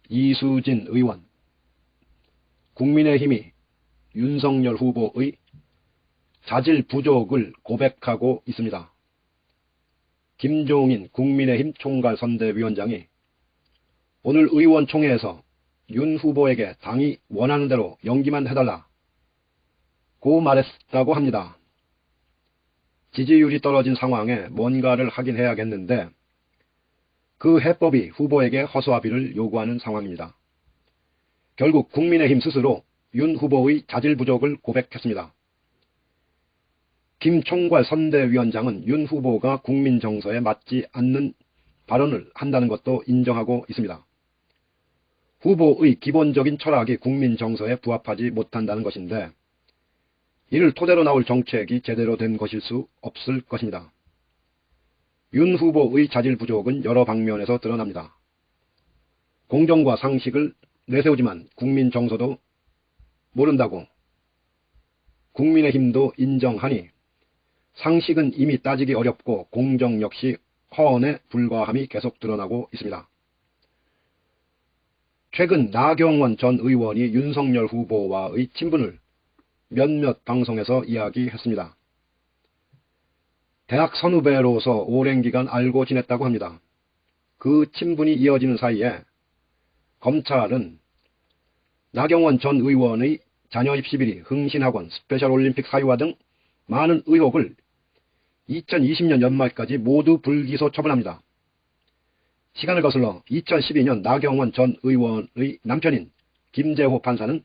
이수진 의원, 국민의힘이 윤석열 후보의 자질 부족을 고백하고 있습니다. 김종인 국민의힘 총괄선대위원장이 오늘 의원총회에서 윤 후보에게 당이 원하는 대로 연기만 해달라 고 말했다고 합니다. 지지율이 떨어진 상황에 뭔가를 하긴 해야겠는데 그 해법이 후보에게 허수아비를 요구하는 상황입니다. 결국 국민의힘 스스로 윤 후보의 자질 부족을 고백했습니다. 김 총괄선대위원장은 윤 후보가 국민 정서에 맞지 않는 발언을 한다는 것도 인정하고 있습니다. 후보의 기본적인 철학이 국민 정서에 부합하지 못한다는 것인데 이를 토대로 나올 정책이 제대로 된 것일 수 없을 것입니다. 윤 후보의 자질 부족은 여러 방면에서 드러납니다. 공정과 상식을 내세우지만 국민 정서도 모른다고 국민의힘도 인정하니 상식은 이미 따지기 어렵고 공정 역시 허언에 불과함이 계속 드러나고 있습니다. 최근 나경원 전 의원이 윤석열 후보와의 친분을 몇몇 방송에서 이야기했습니다. 대학 선후배로서 오랜 기간 알고 지냈다고 합니다. 그 친분이 이어지는 사이에 검찰은 나경원 전 의원의 자녀 입시 비리, 흥신학원, 스페셜올림픽 사유화 등 많은 의혹을 2020년 연말까지 모두 불기소 처분합니다. 시간을 거슬러 2012년 나경원 전 의원의 남편인 김재호 판사는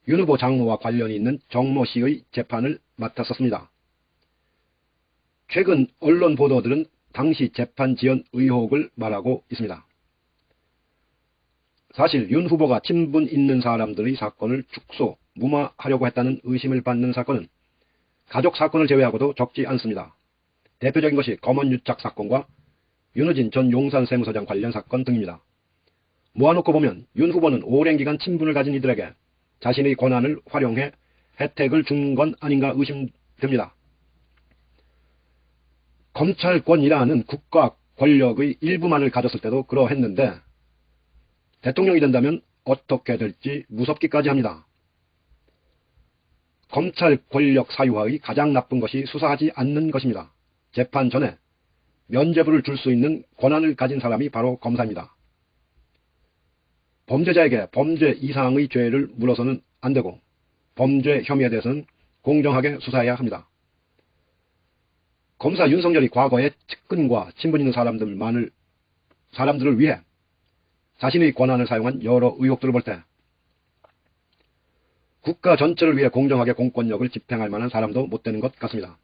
윤 후보 장모와 관련이 있는 정모 씨의 재판을 맡았었습니다. 최근 언론 보도들은 당시 재판 지연 의혹을 말하고 있습니다. 사실 윤 후보가 친분 있는 사람들의 사건을 축소, 무마하려고 했다는 의심을 받는 사건은 가족 사건을 제외하고도 적지 않습니다. 대표적인 것이 검언유착 사건과 윤우진 전 용산세무서장 관련 사건 등입니다. 모아놓고 보면 윤 후보는 오랜 기간 친분을 가진 이들에게 자신의 권한을 활용해 혜택을 준 건 아닌가 의심됩니다. 검찰권이라는 국가 권력의 일부만을 가졌을 때도 그러했는데 대통령이 된다면 어떻게 될지 무섭기까지 합니다. 검찰 권력 사유화의 가장 나쁜 것이 수사하지 않는 것입니다. 재판 전에 면죄부를 줄 수 있는 권한을 가진 사람이 바로 검사입니다. 범죄자에게 범죄 이상의 죄를 물어서는 안 되고 범죄 혐의에 대해서는 공정하게 수사해야 합니다. 검사 윤석열이 과거에 측근과 친분 있는 사람들을 위해 자신의 권한을 사용한 여러 의혹들을 볼 때 국가 전체를 위해 공정하게 공권력을 집행할 만한 사람도 못 되는 것 같습니다.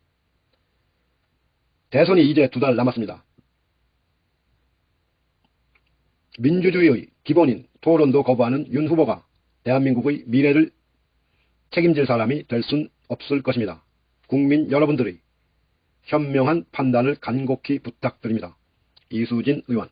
대선이 이제 2달 남았습니다. 민주주의의 기본인 토론도 거부하는 윤 후보가 대한민국의 미래를 책임질 사람이 될 순 없을 것입니다. 국민 여러분들의 현명한 판단을 간곡히 부탁드립니다. 이수진 의원.